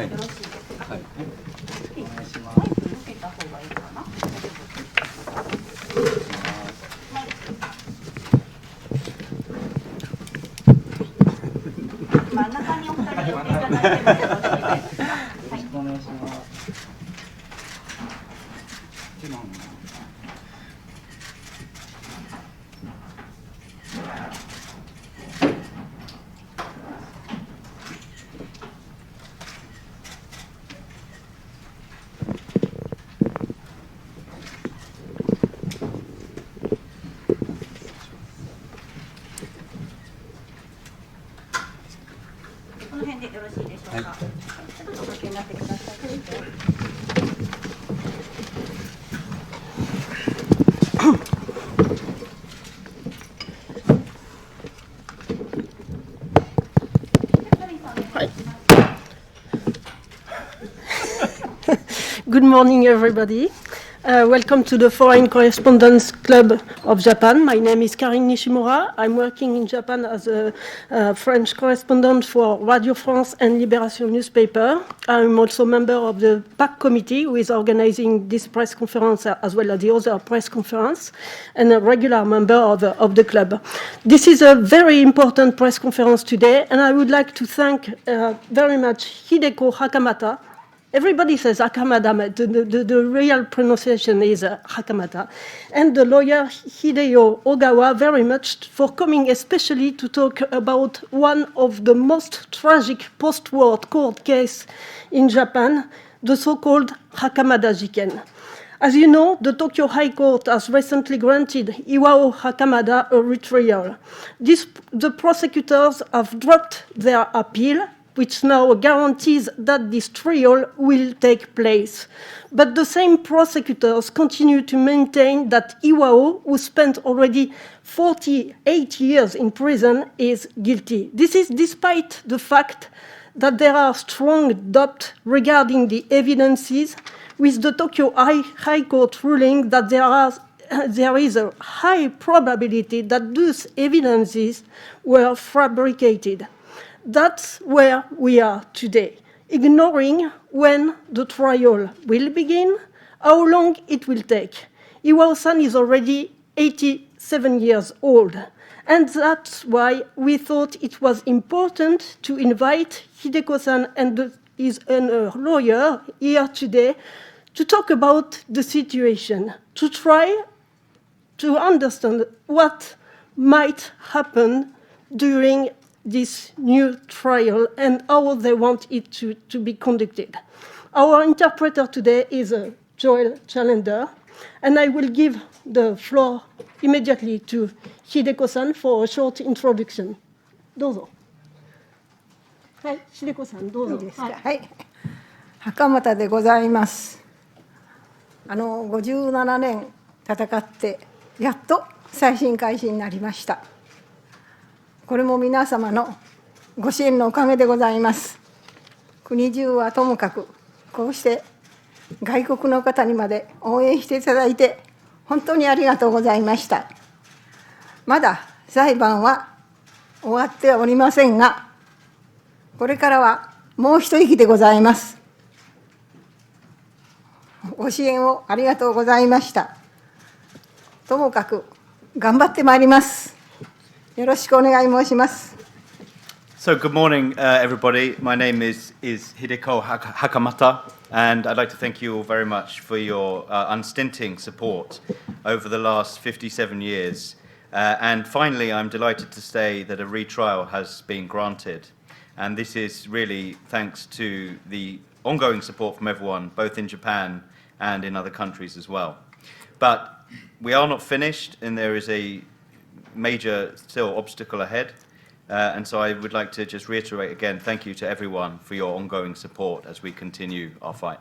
はい、よろしいですか。はい、お願いします。マイク向けた方がいいかな。真ん中にお二人寄っていただいてもよろしいですか。よろしくお願いします。この辺でよろしいでしょうか。ちょっとおかけになってください。Good morning, everybody. Welcome to the Foreign Correspondents Club of Japan. My name is Karine Nishimura. I'm working in Japan as a French correspondent for Radio France and Libération newspaper. I'm also a member of the PAC committee, who is organizing this press conference as well as the other press conference, and a regular member of the club. This is a very important press conference today, and I would like to thank very much Hideko Hakamata. Everybody says Hakamada, but the real pronunciation is Hakamata. And the lawyer Hideo Ogawa very much for coming especially to talk about one of the most tragic post-war court case in Japan, the so-called袴田事件. As you know, the Tokyo High Court has recently granted Iwao Hakamada a retrial. The prosecutors have dropped their appeal, which now guarantees that this trial will take place. But the same prosecutors continue to maintain that Iwao, who spent already 48 years in prison, is guilty. This is despite the fact that there are strong doubts regarding the evidences, with the Tokyo High Court ruling that there is a high probability that those evidences were fabricated. That's where we are today, ignoring when the trial will begin, how long it will take. Iwao-san is already 87 years old, and that's why we thought it was important to invite Hideko-san and his lawyer here today to talk about the situation, to try to understand what might happen during this new trial and how they want it to be conducted. Our interpreter today is Joel Chalender, and I will give the floor immediately to Hideko-san for a short introduction. どうぞ。はい、Hideko-san、どうぞ。いいですか。はい。袴田でございます。57年戦ってやっと再審開始になりました。これも皆様のご支援のおかげでございます。国中はともかく、こうして外国の方にまで応援していただいて、本当にありがとうございました。まだ裁判は終わっておりませんが、これからはもう一息でございます。ご支援をありがとうございました。ともかく頑張ってまいります。よろしくお願い申します。So good morning, everybody. My name is Hideko Hakamata, and I'd like to thank you all very much for your unstinting support over the last 57 years. And finally, I'm delighted to say that a retrial has been granted. And this is really thanks to the ongoing support from everyone, both in Japan and in other countries as well. But we are not finished, and there is a major still obstacle ahead, and so I would like to just reiterate again, thank you to everyone for your ongoing support as we continue our fight.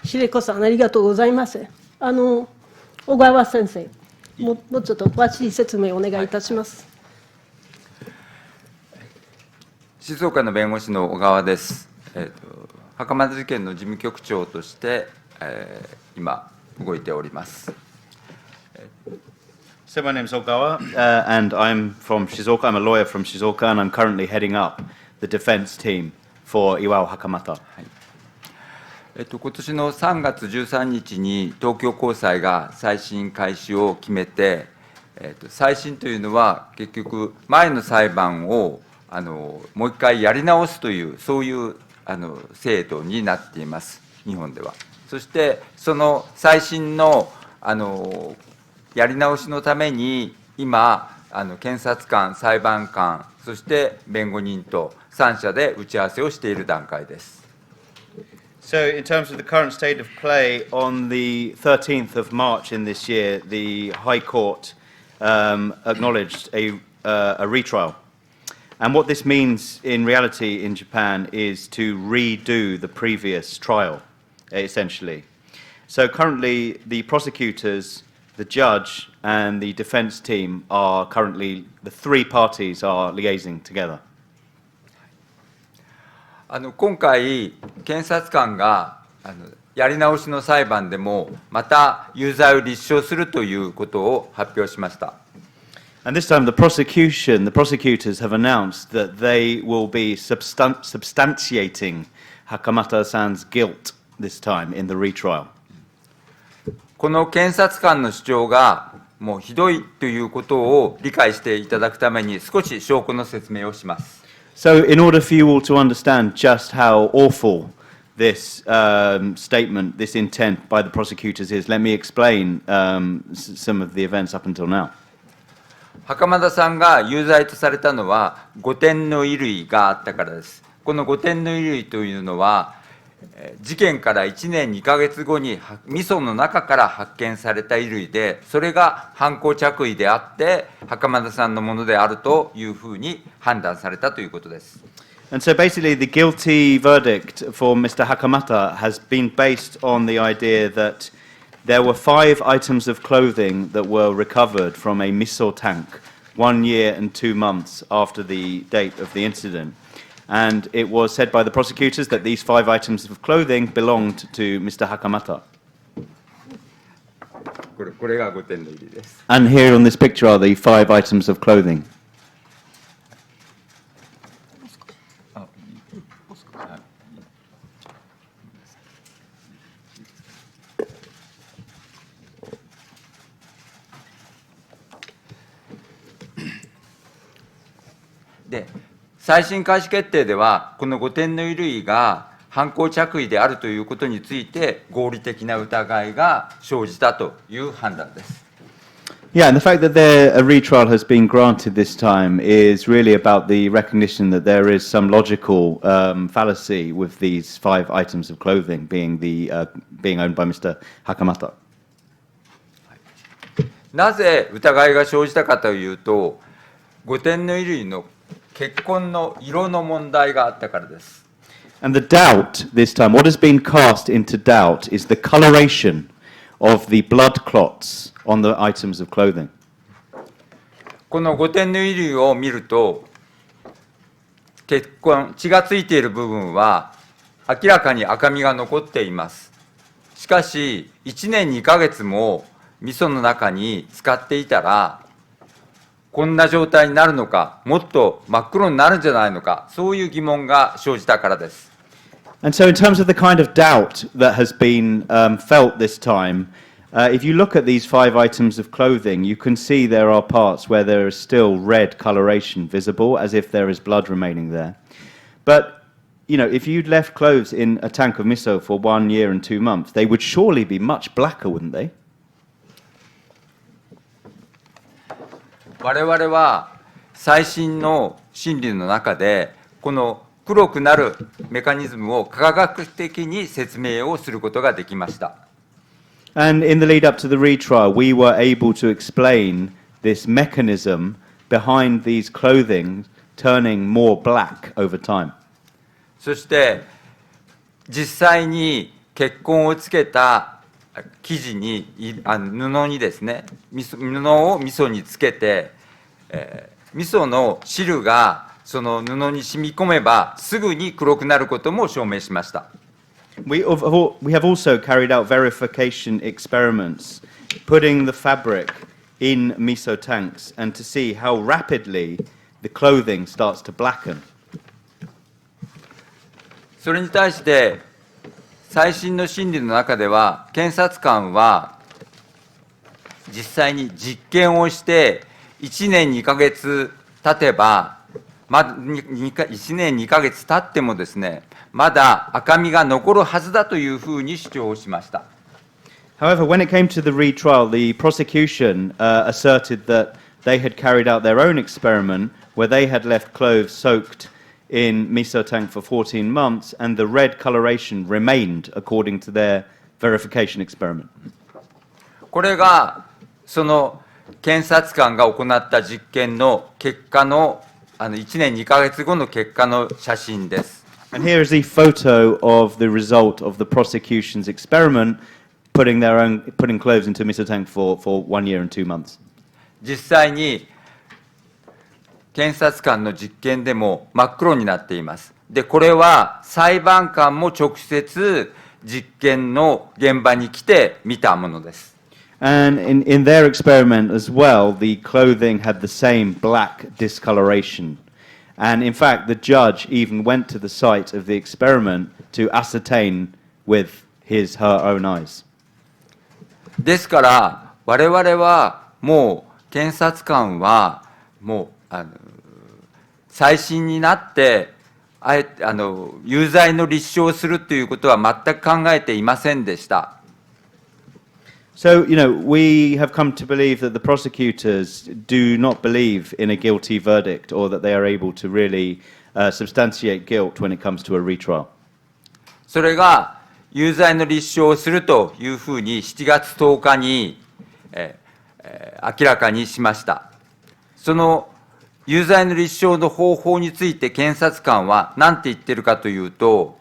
秀子さん、ありがとうございます。小川先生、もうちょっと詳しい説明をお願いいたします。静岡の弁護士の小川です。袴田事件の事務局長として、今動いております。So my name is Ogawa, and I'm from Shizuoka. I'm a lawyer from Shizuoka, and I'm currently heading up the defense team for Iwao Hakamata. 今年の3月13日に東京高裁が再審開始を決めて、再審というのは結局前の裁判をもう一回やり直すというそういう制度になっています日本では。そしてその再審のやり直しのために今検察官、裁判官、そして弁護人と3者で打ち合わせをしている段階です。So, in terms of the current state of play, on the 13th of March in this year, the High Court acknowledged a retrial. And what this means in reality in Japan is to redo the previous trial, essentially. So currently, the prosecutors, the judge, and the defense team are currently, the three parties are liaising together. 今回、検察官がやり直しの裁判でもまた有罪を立証するということを発表しました。And this time, the prosecutors have announced that they will be substantiating Hakamata-san's guilt this time in the retrial. この検察官の主張がもうひどいということを理解していただくために少し証拠の説明をします。So, in order for you all to understand just how awful this statement, this intent by the prosecutors is, let me explain some of the events up until now. 袴田さんが有罪とされたのは5点の衣類があったからです。この5点の衣類というのは事件から1年2ヶ月後に味噌の中から発見された衣類で、それが犯行着衣であって袴田さんのものであるというふうに判断されたということです。And so basically the guilty verdict for Mr. Hakamata has been based on the idea that there were 5 items of clothing that were recovered from a miso tank 1 year and 2 months after the date of the incident. And it was said by the prosecutors that these 5 items of clothing belonged to Mr. Hakamata. これが5点の衣類です。And here on this picture are the 5 items of clothing. で、再審開始決定では、この5点の衣類が犯行着衣であるということについて、合理的な疑いが生じたという判断です。Yeah, and the fact that a retrial has been granted this time is really about the recognition that there is some logical fallacy with these 5 items of clothing being owned by Mr. Hakamata. なぜ疑いが生じたかというと、5点の衣類の血痕の色の問題があったからです。And the doubt this time, what has been cast into doubt is the coloration of the blood clots on the items of clothing. この5点の衣類を見ると、血がついている部分は明らかに赤みが残っています。しかし、1年2ヶ月も味噌の中に使っていたら、こんな状態になるのか、もっと真っ黒になるんじゃないのか、そういう疑問が生じたからです。And so in terms of the kind of doubt that has been felt this time, if you look at these 5 items of clothing, you can see there are parts where there is still red coloration visible, as if there is blood remaining there. But, you know, if you'd left clothes in a tank of miso for 1 year and 2 months, they would surely be much blacker, wouldn't they? 我々は最新の心理の中で、この黒くなるメカニズムを科学的に説明をすることができました。And in the lead up to the retrial, we were able to explain this mechanism behind these clothing turning more black over time. そして実際に血痕をつけた生地に布にですね、布を味噌につけて、味噌の汁がその布に染み込めばすぐに黒くなることも証明しました。We have also carried out verification experiments, putting the fabric in miso tanks and to see how rapidly the clothing starts to blacken. それに対して、最新の審理の中では、検察官は実際に実験をして、1年2ヶ月経てば、1年2ヶ月経ってもですね、まだ赤みが残るはずだというふうに主張しました。However, when it came to the retrial, the prosecution asserted that they had carried out their own experiment where they had left cloves soaked in miso tank for 14 months and the red coloration remained according to their verification experiment. これがその検察官が行った実験の結果の1年2ヶ月後の結果の写真です。And here is the photo of the result of the prosecution's experiment, putting cloves into miso tank for 1 year and 2 months. 実際に検察官の実験でも真っ黒になっています。で、これは裁判官も直接実験の現場に来て見たものです。And in their experiment as well, the clothing had the same black discoloration. And in fact, the judge even went to the site of the experiment to ascertain with her own eyes. ですから、我々はもう検察官はもう再審になって有罪の立証をするということは全く考えていませんでした。So, we have come to believe that the prosecutors do not believe in a guilty verdict or that they are able to really substantiate guilt when it comes to a retrial. それが有罪の立証をするというふうに7月10日に、明らかにしました。その有罪の立証の方法について検察官は何て言ってるかというと、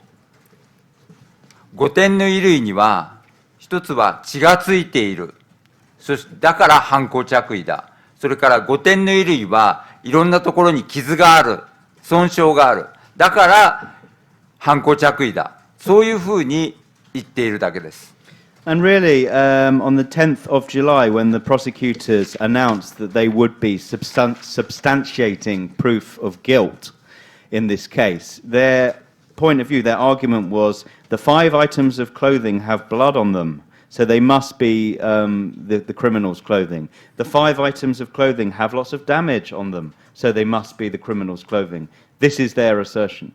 5点の衣類には一つは血がついている。だから犯行着衣だ。それから5点の衣類はいろんなところに傷がある。損傷がある。だから犯行着衣だ。そういうふうに言っているだけです。And really, on the 10th of July, when the prosecutors announced that they would be substantiating proof of guilt in this case, their point of view, their argument was the 5 items of clothing have blood on them, so they must be the criminal's clothing. The 5 items of clothing have lots of damage on them, so they must be the criminal's clothing. This is their assertion.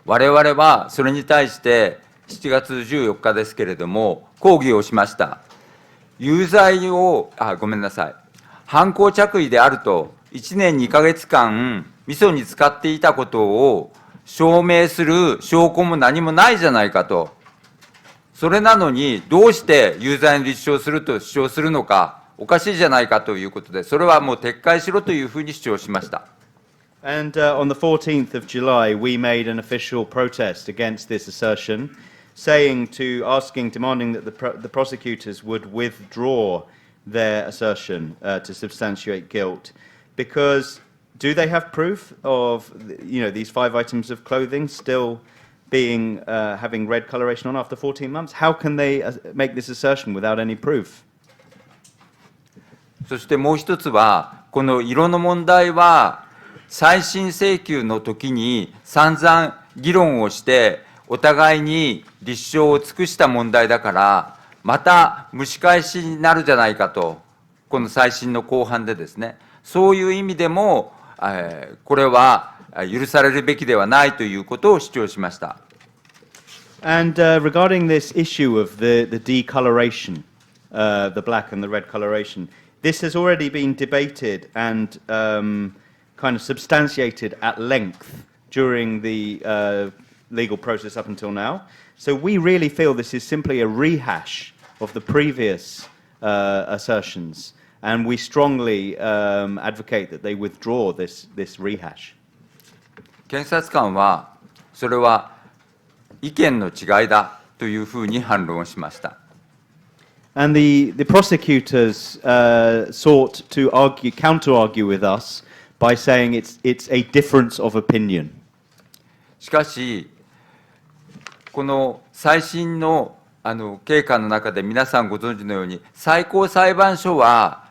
我々はそれに対して7月14日ですけれども、抗議をしました。有罪を、ごめんなさい。犯行着衣であると、1年2ヶ月間、味噌に使っていたことを証明する証拠も何もないじゃないかと。それなのに、どうして有罪の立証すると主張するのか、おかしいじゃないかということで、それはもう撤回しろというふうに主張しました。And on the 14th of July, we made an official protest against this assertion, demanding that the prosecutors would withdraw their assertion to substantiate guilt, because do they have proof of these 5 items of clothing still having red coloration on after 14 months? How can they make this assertion without any proof? そしてもう一つは、この色の問題は再審請求の時に散々議論をしてお互いに立証を尽くした問題だから、また蒸し返しになるじゃないかと、この再審の後半でですね、そういう意味でも、これは許されるべきではないということを主張しました。And regarding this issue of the decoloration, the black and the red coloration, this has already been debated and kind of substantiated at length during the legal process up until now. So we really feel this is simply a rehash of the previous assertions, and we strongly advocate that they withdraw this rehash. 検察官はそれは意見の違いだというふうに反論をしました。And the prosecutors sought to counter-argue with us by saying it's a difference of opinion. しかし、この再審の経過の中で皆さんご存知のように、最高裁判所は、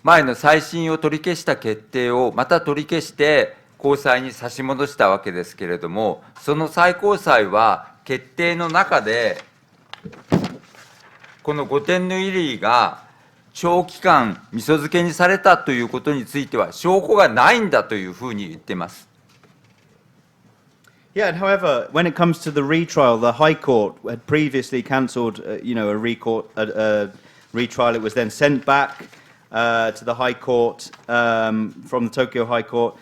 前の再審を取り消した決定をまた取り消して、高裁に差し戻したわけですけれども、その最高裁は決定の中で、この5点の衣類が長期間味噌漬けにされたということについては証拠がないんだというふうに言っています。Yeah, and however, when it comes to the retrial, the High Court had previously cancelled, a retrial. It was then sent back to the High Court from the Tokyo High Court.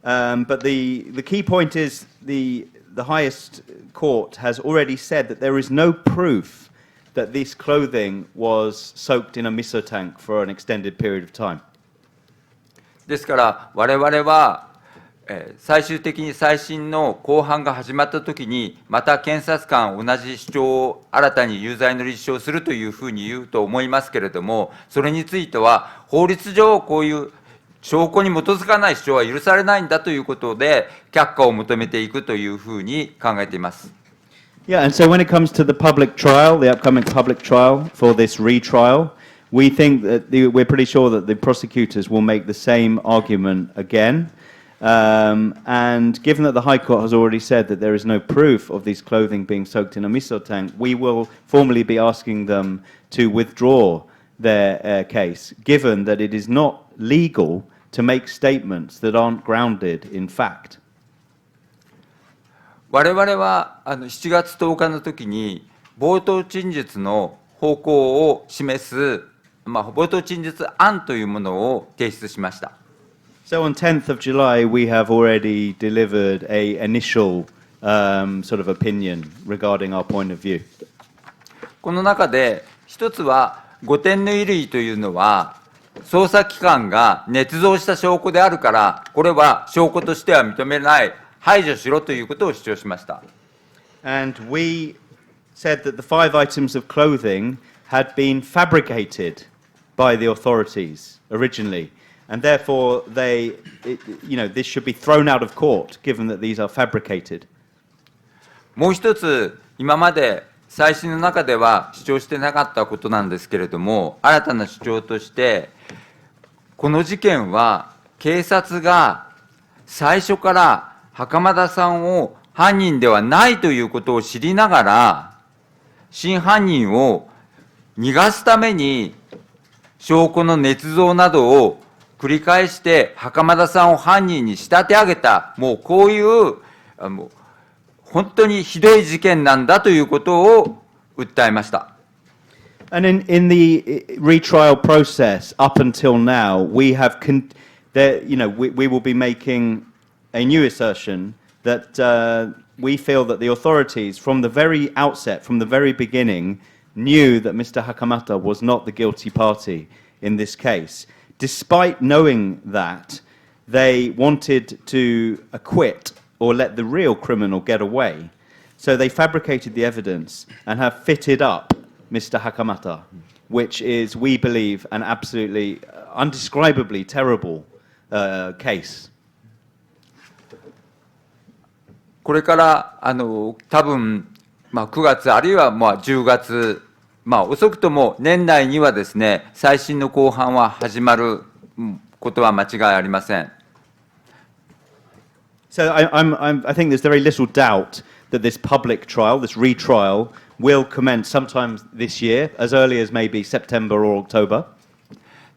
But the key point is the highest court has already said that there is no proof that this clothing was soaked in a miso tank for an extended period of time. ですから我々は最終的に再審の公判が始まったときに、また検察官同じ主張を新たに有罪の立証するというふうに言うと思いますけれども、それについては法律上こういう証拠に基づかない主張は許されないんだということで、却下を求めていくというふうに考えています。Yeah, and so when it comes to the public trial, the upcoming public trial for this retrial, we think that we're pretty sure that the prosecutors will make the same argument again. And given that the High Court has already said that there is no proof of these clothing being soaked in a miso tank, we will formally be asking them to withdraw their case, given that it is not legal to make statements that aren't grounded in fact. 我々は7月10日の時に冒頭陳述の方向を示す、冒頭陳述案というものを提出しました。So on 10th of July, we have already delivered an initial sort of opinion regarding our point of view. この中で一つは5点の衣類というのは捜査機関が捏造した証拠であるから、これは証拠としては認めない、排除しろということを主張しました。And we said that the 5 items of clothing had been fabricated by the authorities originally, and therefore this should be thrown out of court, given that these are fabricated. もう一つ、今まで再審の中では主張してなかったことなんですけれども、新たな主張として、この事件は警察が最初から袴田さんを犯人ではないということを知りながら、真犯人を逃がすために証拠の捏造などを繰り返して袴田さんを犯人に仕立て上げた、もうこういう本当にひどい事件なんだということを訴えました。And in the retrial process up until now, we will be making a new assertion that we feel that the authorities from the very outset, from the very beginning, knew that Mr. Hakamata was not the guilty party in this case. Despite knowing that, they wanted to acquit or let the real criminal get away. So they fabricated the evidence and have fitted up Mr. Hakamata, which is, we believe, an absolutely, undescribably terrible case. これから多分、9月あるいは10月、遅くとも年内にはですね、再審の公判は始まることは間違いありません。So I think there's very little doubt that this public trial, this retrial, will commence sometime this year, as early as maybe September or October.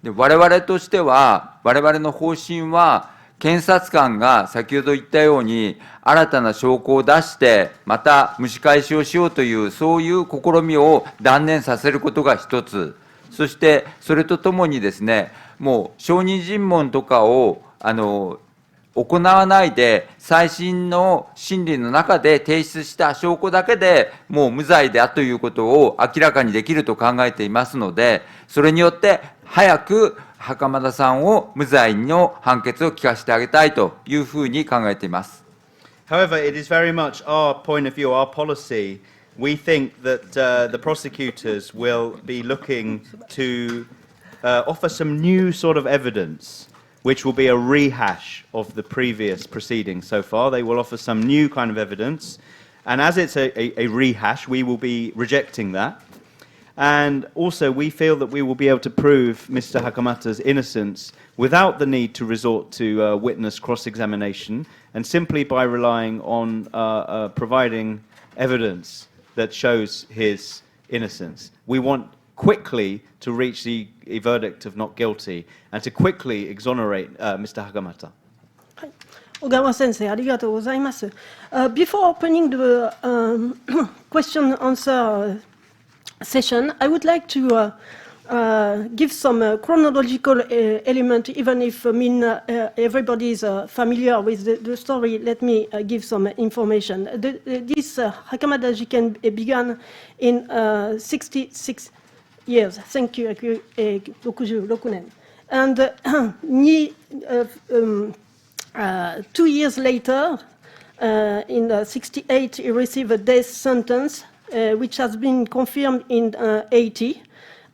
で我々としては、我々の方針は、検察官が先ほど言ったように、新たな証拠を出して、また蒸し返しをしようという、そういう試みを断念させることが一つ、そしてそれとともにですね、もう証人尋問とかを行わないで、再審の審理の中で提出した証拠だけでもう無罪であるということを明らかにできると考えていますので、それによって早く袴田さんを無罪の判決を聞かせてあげたいというふうに考えています。However, it is very much our point of view, our policy. We think that the prosecutors will be looking to offer some new sort of evidence, which will be a rehash of the previous proceedings so far. They will offer some new kind of evidence. And as it's a rehash, we will be rejecting that. And also, we feel that we will be able to prove Mr. Hakamata's innocence without the need to resort to witness cross-examination, and simply by relying on providing evidence that shows his innocence. We want quickly to reach the verdict of not guilty and to quickly exonerate Mr. Hakamata. 小川先生、ありがとうございます。Before opening the question answer session, I would like to give some chronological element, even if everybody is familiar with the story. Let me give some information. This袴田事件 began in 66 years. Thank you. 66年. And 2 years later, in 68, he received a death sentence, which has been confirmed in 80.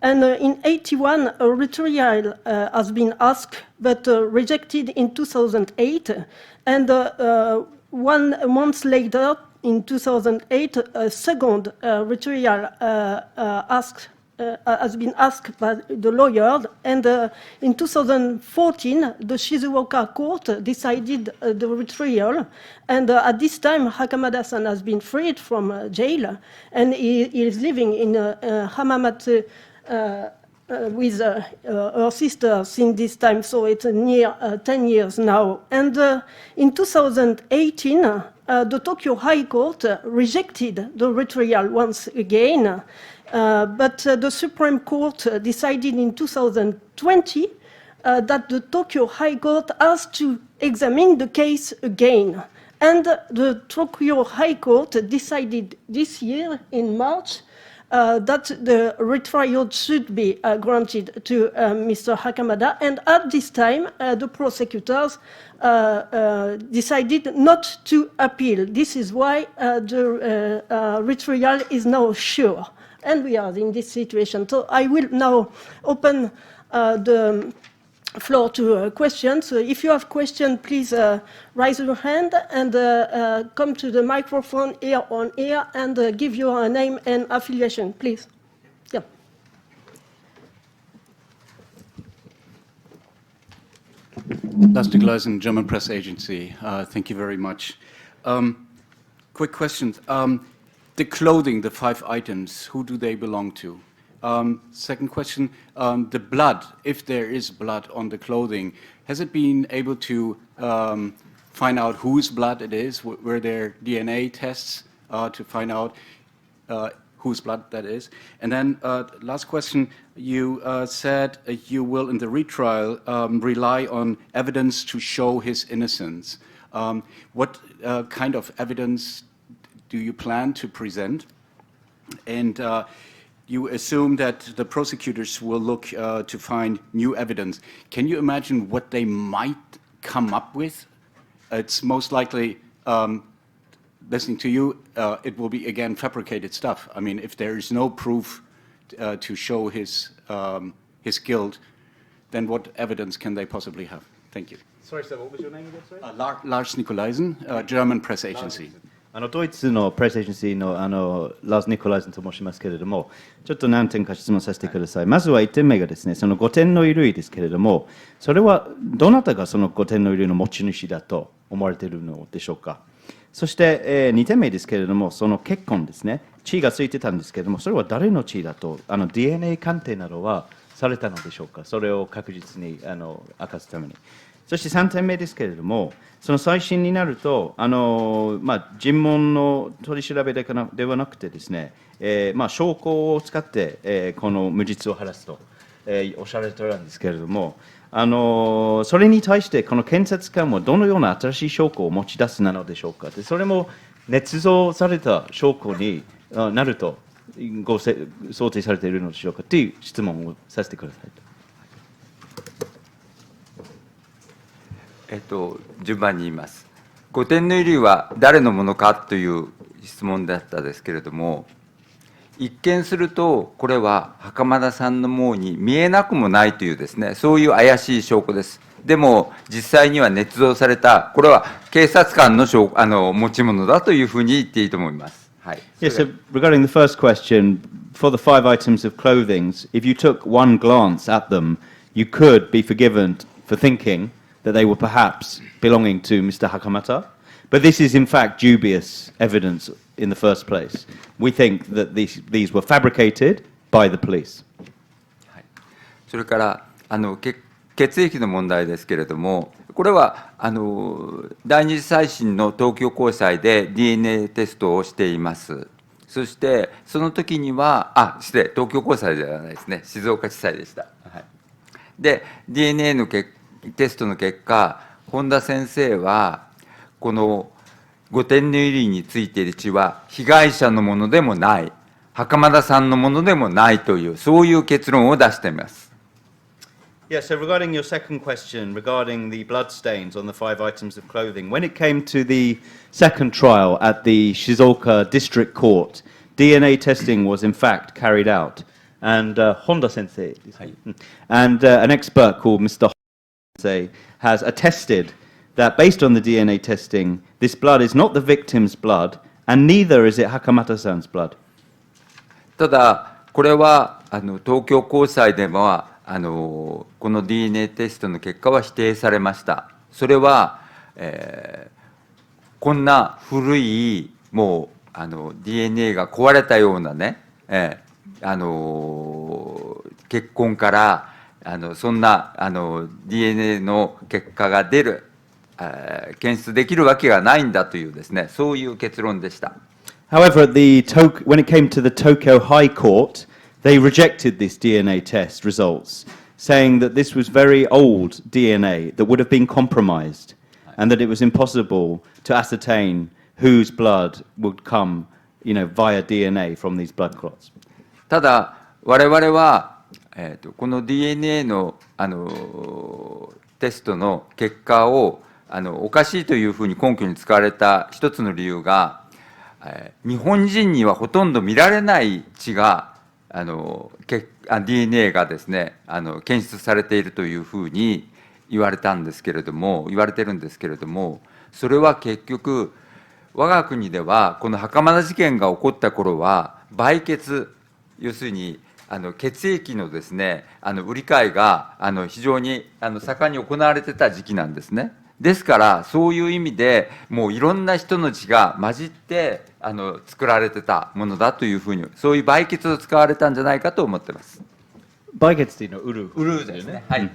And in 81, a retrial has been asked, but rejected in 2008. And 1 month later, in 2008, a second retrial has been asked by the lawyer, and in 2014, the Shizuoka court decided the retrial, and at this time, Hakamada-san has been freed from jail, and he is living in Hamamatsu with her sister since this time, so it's near 10 years now. And in 2018, the Tokyo High Court rejected the retrial once again. But the Supreme Court decided in 2020 that the Tokyo High Court has to examine the case again. And the Tokyo High Court decided this year in March that the retrial should be granted to Mr. Hakamada. And at this time, the prosecutors decided not to appeal. This is why the retrial is now sure. And we are in this situation. So I will now open the floor to questions. So if you have questions, please raise your hand and come to the microphone here on air and give your name and affiliation, please. Yeah. Lars Nikolaisen, German press agency. Thank you very much. Quick questions. The clothing, the 5 items, who do they belong to? Second question, the blood, if there is blood on the clothing, has it been able to find out whose blood it is? Were there DNA tests to find out whose blood that is? And then last question, you said you will, in the retrial, rely on evidence to show his innocence. What kind of evidence do you plan to present? And you assume that the prosecutors will look to find new evidence. Can you imagine what they might come up with? It's most likely, listening to you, it will be, again, fabricated stuff. I mean, if there is no proof to show his guilt, then what evidence can they possibly have? Thank you. Sorry, sir, what was your name again? Sorry? Lars Nikolaisen, German press agency. ドイツのプレスエージェンシーのラーズ・ニコライズンと申しますけれども、ちょっと何点か質問させてください。まずは1点目がですね、その5点の衣類ですけれども、それはどなたがその5点の衣類の持ち主だと思われているのでしょうか。そして、2点目ですけれども、その血痕ですね、血がついてたんですけれども、それは誰の血だと、DNA 鑑定などはされたのでしょうか。それを確実に明かすために。そして3点目ですけれども、その再審になると、尋問の取り調べではなくてですね、証拠を使って、この無実を晴らすと、おっしゃられてたんですけれども、それに対してこの検察官はどのような新しい証拠を持ち出すなのでしょうか。でそれも捏造された証拠になると想定されているのでしょうかという質問をさせてください。順番に言います。5点の衣類は誰のものかという質問だったですけれども、一見するとこれは袴田さんのものに見えなくもないというですね、そういう怪しい証拠です。でも実際には捏造された、これは警察官の持ち物だというふうに言っていいと思います。はい。Yes, so regarding the first question, for the 5 items of clothing, if you took one glance at them, you could be forgiven for thinking that they were perhaps belonging to Mr. Hakamata. But this is in fact dubious evidence in the first place. We think that these were fabricated by the police. それから血液の問題ですけれども、これは第二次再審の東京高裁で DNA テストをしています。そしてその時には失礼、東京高裁ではないですね、静岡地裁でした。はい、で DNA のテストの結果、本田先生はこの5点の衣類についている血は被害者のものでもない、袴田さんのものでもないという、そういう結論を出しています。Yeah, so regarding your second question, regarding the blood stains on the 5 items of clothing, when it came to the second trial at the Shizuoka District Court, DNA testing was in fact carried out. And Honda Sensei, and an expert called Mr. Honda Sensei has attested that based on the DNA testing, this blood is not the victim's blood, and neither is it Hakamata-san's blood. ただ、これは東京高裁ではこの DNA テストの結果は否定されました。それは、こんな古いもうDNA が壊れたようなね、血痕からそんなDNA の結果が出る、検出できるわけがないんだというですね、そういう結論でした。However, when it came to the Tokyo High Court, they rejected this DNA test results, saying that this was very old DNA that would have been compromised, and that it was impossible to ascertain whose blood would come, via DNA from these blood clots. ただ、我々は、この DNA の、テストの結果をおかしいというふうに根拠に使われた一つの理由が、日本人にはほとんど見られない血がDNA がですね検出されているというふうに言われてるんですけれども、それは結局我が国ではこの袴田事件が起こった頃は売血、要するに血液のですね売り買いが非常に盛んに行われてた時期なんですね。ですからそういう意味でもういろんな人の血が混じって作られてたものだというふうに、そういう売血を使われたんじゃないかと思っています。売血っていうのは売るですね。はい。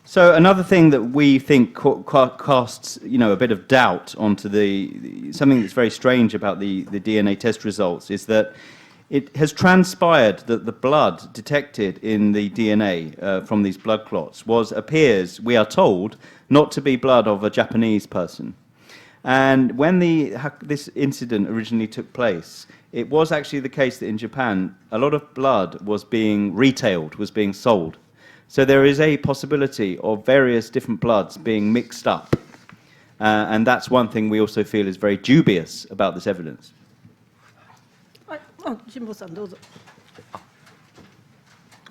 So another thing that we think casts, a bit of doubt onto something that's very strange about the DNA test results is that it has transpired that the blood detected in the DNA from these blood clots appears, we are told, not to be blood of a Japanese person. And when this incident originally took place, it was actually the case that in Japan, a lot of blood was being retailed, was being sold. So there is a possibility of various different bloods being mixed up. And that's one thing we also feel is very dubious about this evidence. 神保さんどうぞ。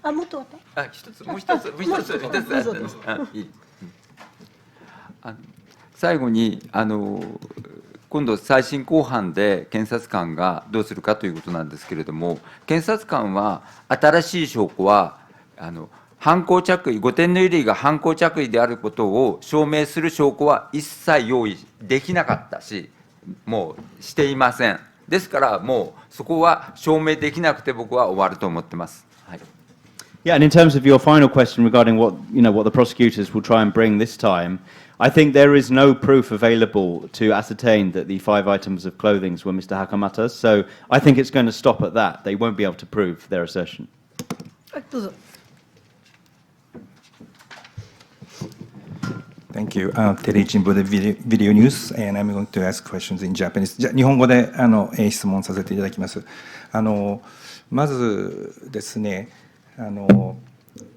もっともう一つ最後に今度再審公判で検察官がどうするかということなんですけれども、検察官は新しい証拠は犯行着衣、5点の衣類が犯行着衣であることを証明する証拠は一切用意できなかったし、もうしていません。ですからもうそこは証明できなくて僕は終わると思ってます。はい。Yeah, and in terms of your final question regarding what the prosecutors will try and bring this time, I think there is no proof available to ascertain that the 5 items of clothing were Mr. Hakamata's. So I think it's going to stop at that. They won't be able to prove their assertion. どうぞ。Thank you. テレビ新聞でビデオニュース and I'm going to ask questions in Japanese. じゃ日本語で質問させていただきます。まずですね、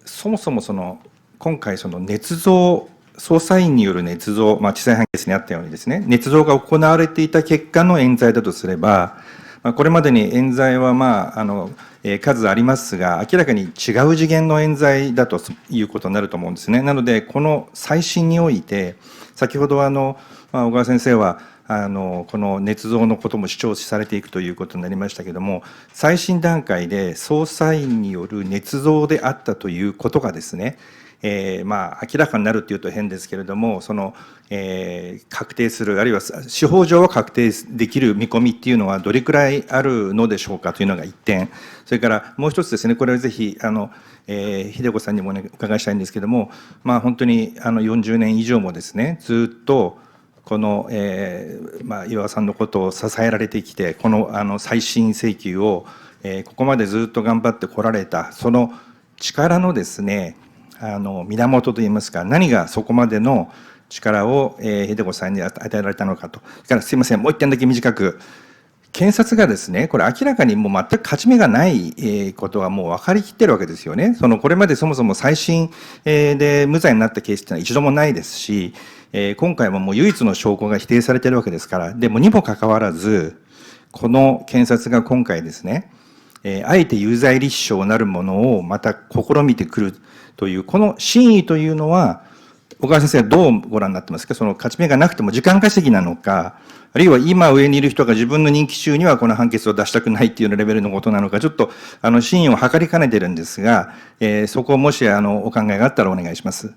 そもそも今回捏造、捜査員による捏造、地裁判決にあったようにですね、捏造が行われていた結果の冤罪だとすれば、これまでに冤罪は数ありますが、明らかに違う次元の冤罪だということになると思うんですね。なので、この再審において、先ほど小川先生は、この捏造のことも主張されていくということになりましたけれども、最新段階で捜査員による捏造であったということがですね、明らかになるというと変ですけれども、確定する、あるいは司法上は確定できる見込みっていうのはどれくらいあるのでしょうかというのが一点、それからもう一つですね、これはぜひ秀子さんにも、ね、お伺いしたいんですけれども、本当に40年以上もですね、ずっとこの、岩さんのことを支えられてきて、この再審請求を、ここまでずっと頑張ってこられた、その力のですね、源といいますか、何がそこまでの力を秀子さんに与えられたのかと。それからすいません、もう一点だけ短く、検察がですね、これ明らかにもう全く勝ち目がないことはもう分かりきってるわけですよね。これまでそもそも再審で無罪になったケースっていうのは一度もないですし、今回ももう唯一の証拠が否定されているわけですから、でもにもかかわらず、この検察が今回ですね、あえて有罪立証なるものをまた試みてくるという、この真意というのは、小川先生はどうご覧になってますか。勝ち目がなくても時間稼ぎなのか、あるいは今上にいる人が自分の任期中にはこの判決を出したくないっていうレベルのことなのか、ちょっと真意を測りかねてるんですが、そこをもしお考えがあったらお願いします。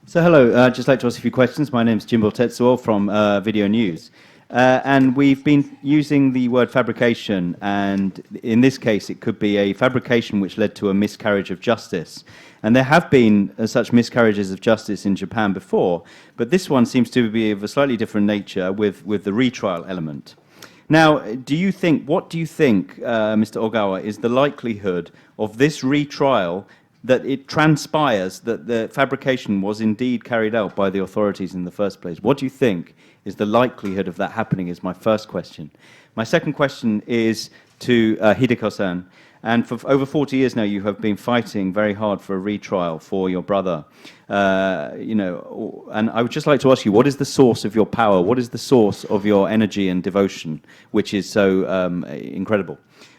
So hello, just like to ask a few questions. My name is Jimbo Tetsuo from Video News. And we've been using the word fabrication, and in this case it could be a fabrication which led to a miscarriage of justice. And there have been such miscarriages of justice in Japan before, but this one seems to be of a slightly different nature with the retrial element. Now, what do you think, Mr. Ogawa, is the likelihood of this retrial that it transpires that the fabrication was indeed carried out by the authorities in the first place? What do you think is the likelihood of that happening is my first question. My second question is to Hideko-san. And for over 40 years now, you have been fighting very hard for a retrial for your brother. And I would just like to ask you, what is the source of your power? What is the source of your energy and devotion, which is so incredible?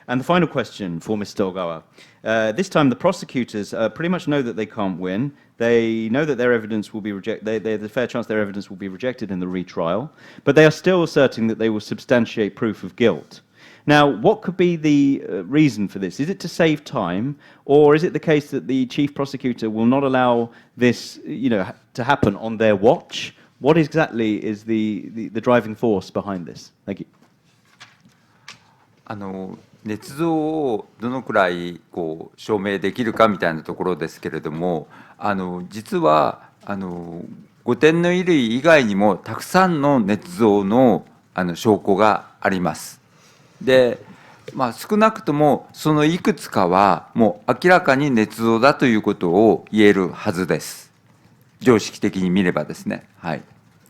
And the final question for Mr. Ogawa. This time, the prosecutors pretty much know that they can't win. They know that their evidence will be rejected. There's a fair chance their evidence will be rejected in the retrial, but they are still asserting that they will substantiate proof of guilt. Now, what could be the reason for this? Is it to save time, or is it the case that the chief prosecutor will not allow this, to happen on their watch? What exactly is the driving force behind this? Thank you. 捏造をどのくらい証明できるかみたいなところですけれども、実は5点の衣類以外にもたくさんの捏造の証拠があります。で、少なくともそのいくつかはもう明らかに捏造だということを言えるはずです。常識的に見ればですね。はい。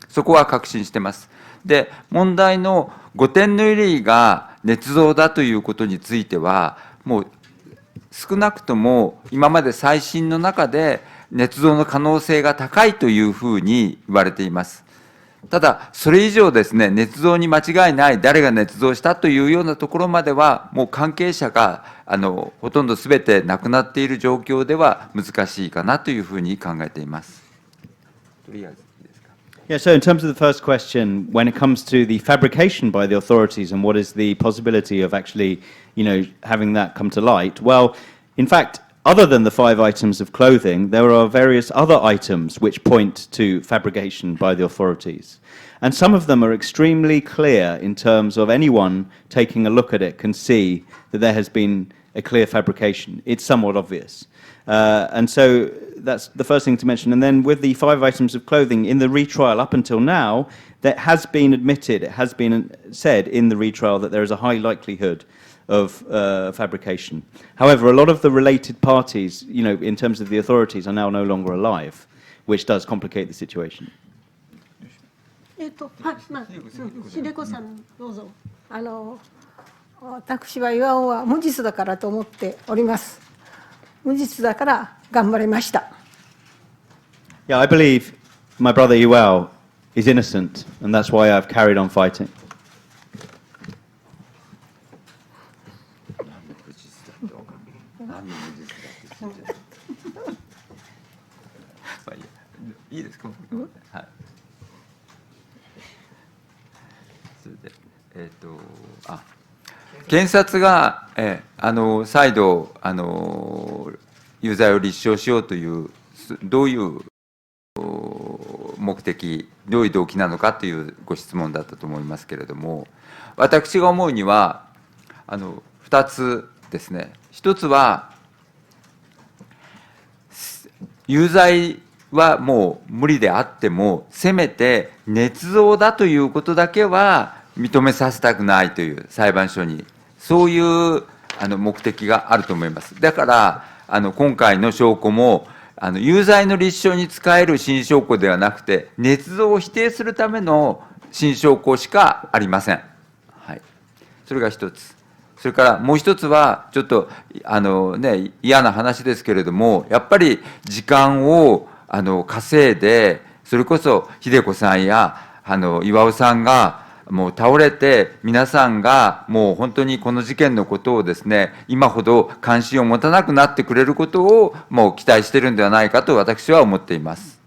そこは確信してます。で、問題の5点の衣類が捏造だということについては、もう少なくとも今まで再審の中で捏造の可能性が高いというふうに言われています。ただ、それ以上ですね、捏造に間違いない、誰が捏造したというようなところまでは、もう関係者がほとんどすべて亡くなっている状況では難しいかなというふうに考えています。とりあえず。Yeah, so in terms of the first question, when it comes to the fabrication by the authorities and what is the possibility of actually, having that come to light, well, in fact, other than the 5 items of clothing, there are various other items which point to fabrication by the authorities. And some of them are extremely clear in terms of anyone taking a look at it can see that there has been a clear fabrication. It's somewhat obvious. And so that's the first thing to mention. And then with the 5 items of clothing in the retrial up until now, that has been admitted, it has been said in the retrial that there is a high likelihood of fabrication. However, a lot of the related parties, in terms of the authorities, are now no longer alive, which does complicate the situation. 秀子さんどうぞ。私は巌は無実だからと思っております。無実だから頑張りました。Yeah, I believe my brother Iwao is innocent, and that's why I've carried on fighting. いいですか。はい。検察が、再度有罪を立証しようという、どういう目的、どういう動機なのかというご質問だったと思いますけれども、私が思うには、2つですね。1つは、有罪はもう無理であっても、せめて捏造だということだけは認めさせたくないという裁判所に、そういう目的があると思います。だから、今回の証拠も、有罪の立証に使える新証拠ではなくて、捏造を否定するための新証拠しかありません。はい、それが一つ。それからもう一つは、ちょっと嫌な話ですけれども、やっぱり時間を稼いで、それこそ秀子さんや巌さんがもう倒れて、皆さんがもう本当にこの事件のことをですね、今ほど関心を持たなくなってくれることをもう期待しているんではないかと私は思っています。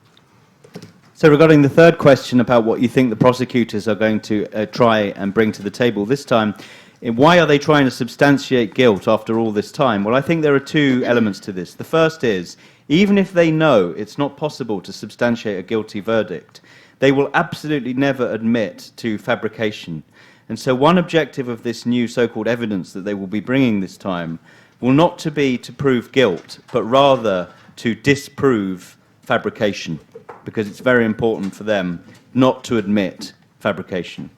So regarding the third question about what you think the prosecutors are going to try and bring to the table this time, why are they trying to substantiate guilt after all this time? Well, I think there are two elements to this. The first is, even if they know it's not possible to substantiate a guilty verdict, they will absolutely never admit to fabrication. And so one objective of this new so-called evidence that they will be bringing this time will not to be to prove guilt, but rather to disprove fabrication, because it's very important for them not to admit fabrication.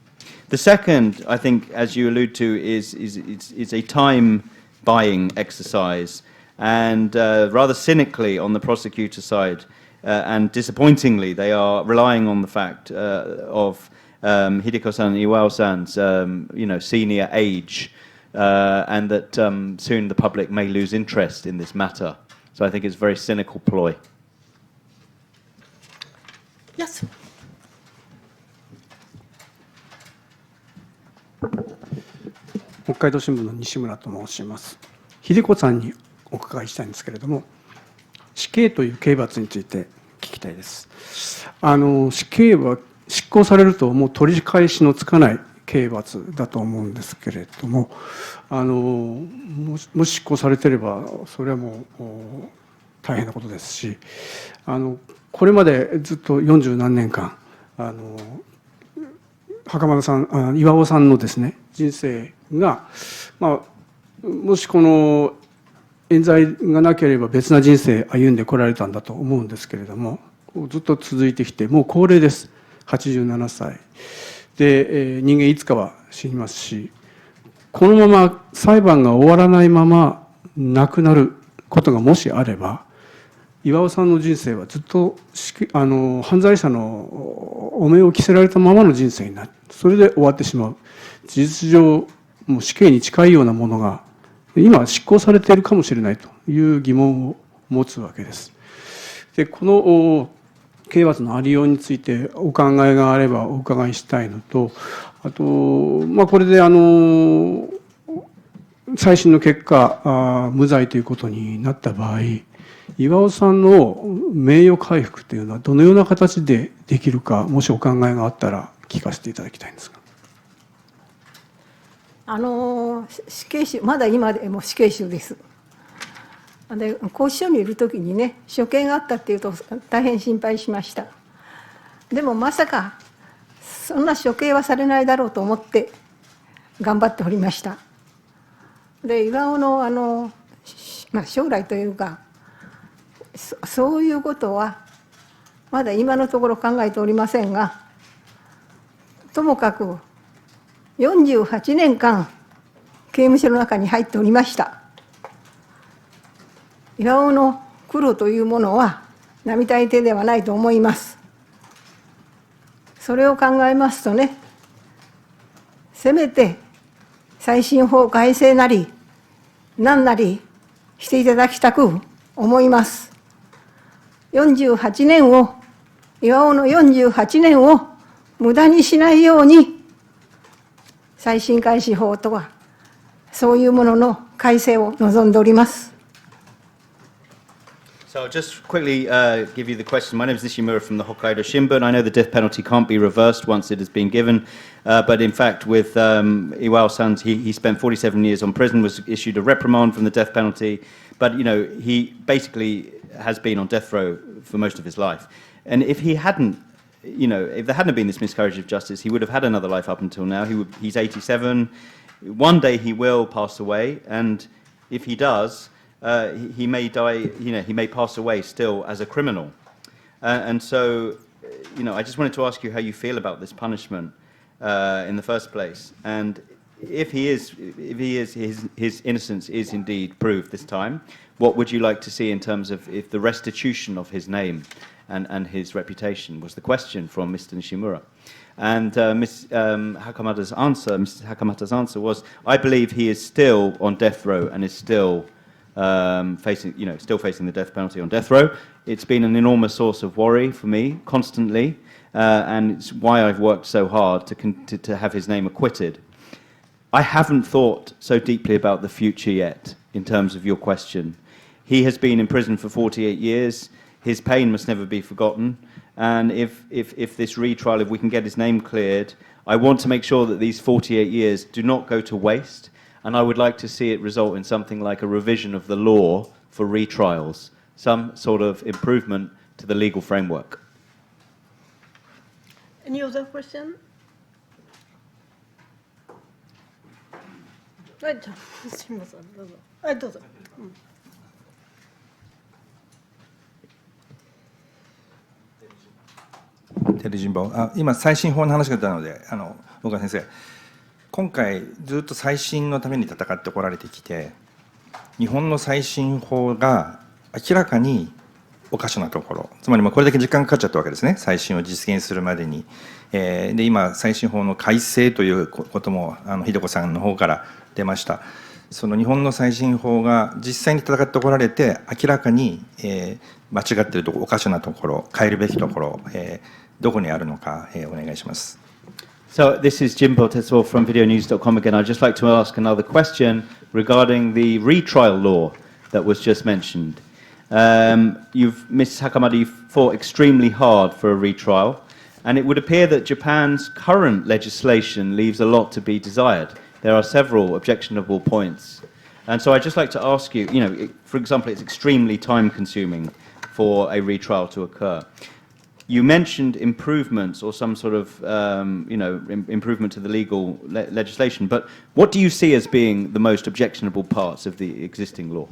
The second, I think, as you allude to, is a time-buying exercise, and rather cynically on the prosecutor's side, and disappointingly, they are relying on the fact of Hideko-san and Iwao-san's, senior age, and that soon the public may lose interest in this matter. So I think it's a very cynical ploy. Yes. 北海道新聞の西村と申します。秀子さんにお伺いしたいんですけれども、死刑という刑罰について聞きたいです。死刑は執行されるともう取り返しのつかない刑罰だと思うんですけれども、もし執行されていればそれはもう大変なことですし、これまでずっと40何年間袴田さん、巌さんのですね人生が、もしこの冤罪がなければ別な人生歩んでこられたんだと思うんですけれども、ずっと続いてきて、もう高齢です。87歳で、人間いつかは死にますし、このまま裁判が終わらないまま亡くなることがもしあれば、巌さんの人生はずっと犯罪者の汚名を着せられたままの人生になる。それで終わってしまう。事実上もう死刑に近いようなものが今執行されているかもしれないという疑問を持つわけです。で、この刑罰のありようについてお考えがあればお伺いしたいのと、あと、これで再審の結果無罪ということになった場合、巌さんの名誉回復というのはどのような形でできるか、もしお考えがあったら聞かせていただきたいんですが。死刑囚、まだ今でも死刑囚です。で、拘置所にいる時にね、処刑があったっていうと大変心配しました。でもまさかそんな処刑はされないだろうと思って頑張っておりました。で、巌の将来というか、そういうことはまだ今のところ考えておりませんが、ともかく48年間刑務所の中に入っておりました。巌の苦労というものは並大抵ではないと思います。それを考えますとね、せめて再審法改正なり何なりしていただきたく思います。48年を、巌の48年を無駄にしないように、再審開始法とはそういうものの改正を望んでおります。So I'll just quickly give you the question. My name is Nishimura from the Hokkaido Shimbun. I know the death penalty can't be reversed once it has been given, but in fact with Iwao-san, he spent 47 years on prison, was issued a reprimand from the death penalty, but you know, he basically has been on death row for most of his life. And if he hadn't, you know, if there hadn't been this miscarriage of justice, he would have had another life up until now. He's 87. One day he will pass away, and if he does, he may die, you know, he may pass away still as a criminal. And so, you know, I just wanted to ask you how you feel about this punishment in the first place. And if his innocence is indeed proved this time, what would you like to see in terms of if the restitution of his name and his reputation was the question from Mr. Nishimura. And Mrs. Hakamata's answer was, I believe he is still on death row and is still facing the death penalty on death row. It's been an enormous source of worry for me constantly, and it's why I've worked so hard to have his name acquitted. I haven't thought so deeply about the future yet in terms of your question. He has been in prison for 48 years. His pain must never be forgotten. And if this retrial, if we can get his name cleared, I want to make sure that these 48 years do not go to waste. And I would like to see it result in something like a revision of the law for retrials, some sort of improvement to the legal framework. Any other question? Right. すみません、どうぞ。はい、どうぞ。テレジンボ今、最新法の話が出たので、大川先生、今回、ずっと再審のために戦ってこられてきて、日本の再審法が明らかにおかしなところ、つまりこれだけ時間がかかっちゃったわけですね、再審を実現するまでに。で今、再審法の改正ということも、秀子さんの方から出ました。その日本の再審法が実際に戦ってこられて、明らかに、間違っているところ、おかしなところ、変えるべきところ、どこにあるのか、お願いします。So this is Jimbo Tetsuo from videonews.com again. I'd just like to ask another question regarding the retrial law that was just mentioned. Mrs. Hakamada, you fought extremely hard for a retrial, and it would appear that Japan's current legislation leaves a lot to be desired. There are several objectionable points. And so I'd just like to ask you, for example, it's extremely time-consuming for a retrial to occur. You mentioned improvements or some sort of, improvement to the legal legislation, but what do you see as being the most objectionable parts of the existing law?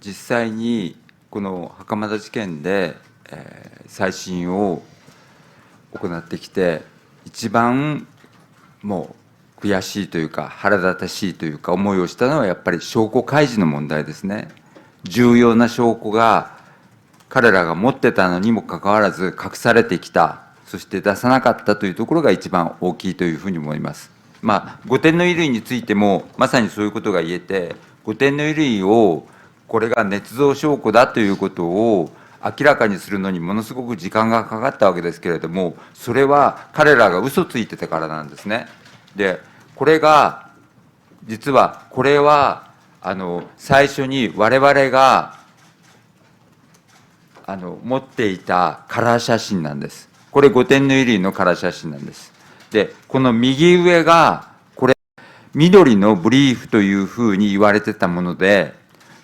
実際にこの袴田事件で、再審を行ってきて、一番もう悔しいというか腹立たしいというか思いをしたのはやっぱり証拠開示の問題ですね。重要な証拠が彼らが持ってたのにもかかわらず隠されてきた、そして出さなかったというところが一番大きいというふうに思います。5点の衣類についてもまさにそういうことが言えて、5点の衣類をこれが捏造証拠だということを明らかにするのにものすごく時間がかかったわけですけれども、それは彼らが嘘ついてたからなんですね。で、これが実はこれは最初に我々が持っていたカラー写真なんです。これ5点の衣類のカラー写真なんです。で、この右上がこれ緑のブリーフというふうに言われてたもので、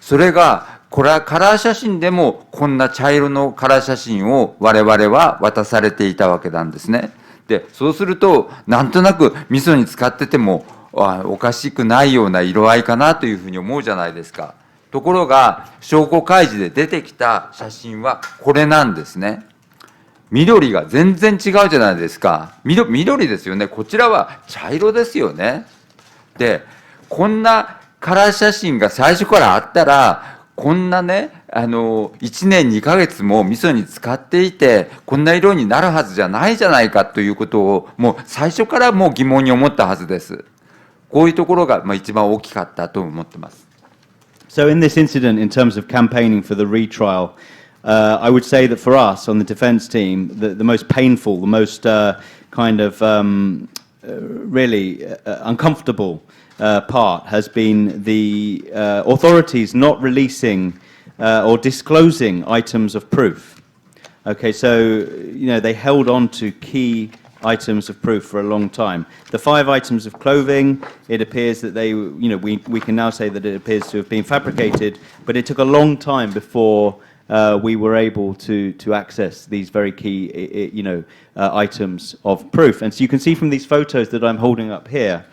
それがこれはカラー写真でもこんな茶色のカラー写真を我々は渡されていたわけなんですね。で、そうするとなんとなく味噌に使っててもおかしくないような色合いかなというふうに思うじゃないですか。ところが証拠開示で出てきた写真はこれなんですね。緑が全然違うじゃないですか。緑ですよね。こちらは茶色ですよね。で、こんなカラー写真が最初からあったら、こんなね、1年2ヶ月も味噌に使っていて、こんな色になるはずじゃないじゃないかということを、もう最初からもう疑問に思ったはずです。こういうところが一番大きかったと思ってます。So in this incident, in terms of campaigning for the retrial, I would say that for us on the defense team, the most painful, the most kind of really uncomfortable part has been the authorities not releasing or disclosing items of proof. Okay, so they held on to key items of proof for a long time. The 5 items of clothing, it appears that they, we can now say that it appears to have been fabricated, but it took a long time before we were able to access these very key, items of proof. And so you can see from these photos that I'm holding up here,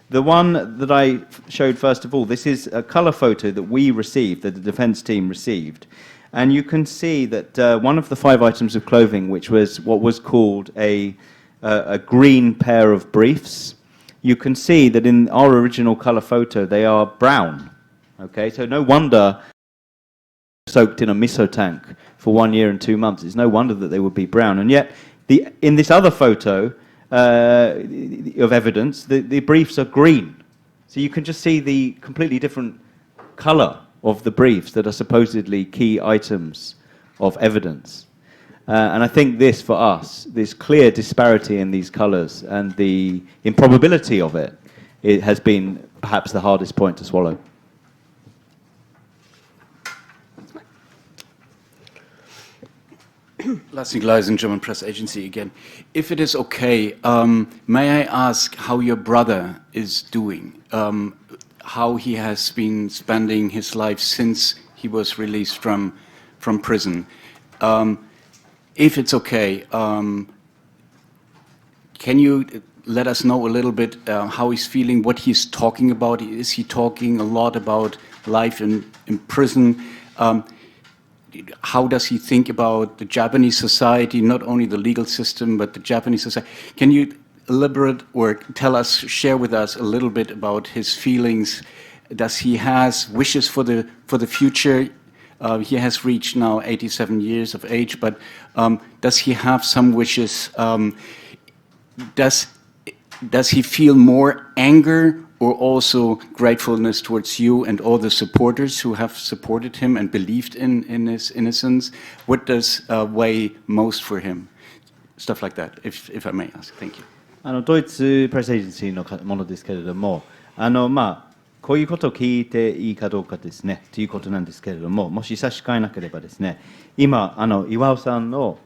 the one that I showed first of all, this is a color photo that we received, that the defense team received. And you can see that one of the 5 items of clothing, which was what was called a green pair of briefs, you can see that in our original color photo, they are brown. Okay, so no wonder soaked in a miso tank for 1 year and 2 months. It's no wonder that they would be brown. And yet, in this other photo of evidence, the briefs are green. So you can just see the completely different color of the briefs that are supposedly key items of evidence. And I think this, for us, this clear disparity in these colors and the improbability of it, it has been perhaps the hardest point to swallow. Last Gleisen, German Press Agency again. If it is okay, may I ask how your brother is doing? How he has been spending his life since he was released from prison? If it's okay, can you let us know a little bit how he's feeling, what he's talking about? Is he talking a lot about life in prison? How does he think about the Japanese society, not only the legal system, but the Japanese society? Can you elaborate or share with us a little bit about his feelings? Does he has wishes for the future? He has reached now 87 years of age, but does he have some wishes? Does he feel more anger or also gratefulness towards you and all the supporters who have supported him and believed in his innocence? What does weigh most for him? Stuff like that, if I may ask. Thank you. ドイツプレスエージェンシーのものですけれども、こういうことを聞いていいかどうかですね、ということなんですけれども、もし差し支えなければですね、今、岩尾さんの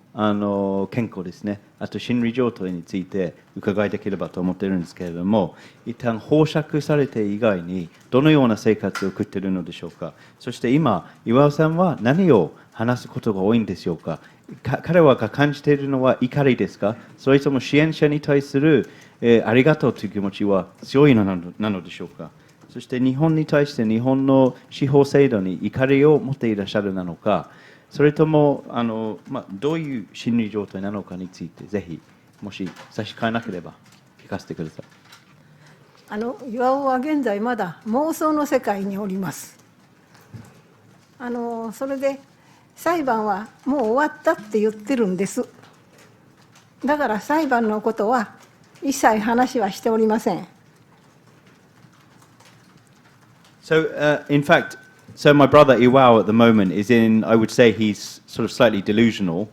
健康ですね、あと心理状態について伺いできればと思っているんですけれども、一旦保釈されて以外にどのような生活を送っているのでしょうか。そして今、岩尾さんは何を話すことが多いんでしょうか。彼は感じているのは怒りですか、それとも支援者に対する、ありがとうという気持ちは強いのなのでしょうか。そして日本に対して日本の司法制度に怒りを持っていらっしゃるなのか、それともどういう心理状態なのかについて、ぜひもし差し支えなければ聞かせてください。岩尾は現在まだ妄想の世界におります。それで裁判はもう終わったって言ってるんです。だから裁判のことは一切話はしておりません。So, in fact, my brother Iwao at the moment is I would say he's sort of slightly delusional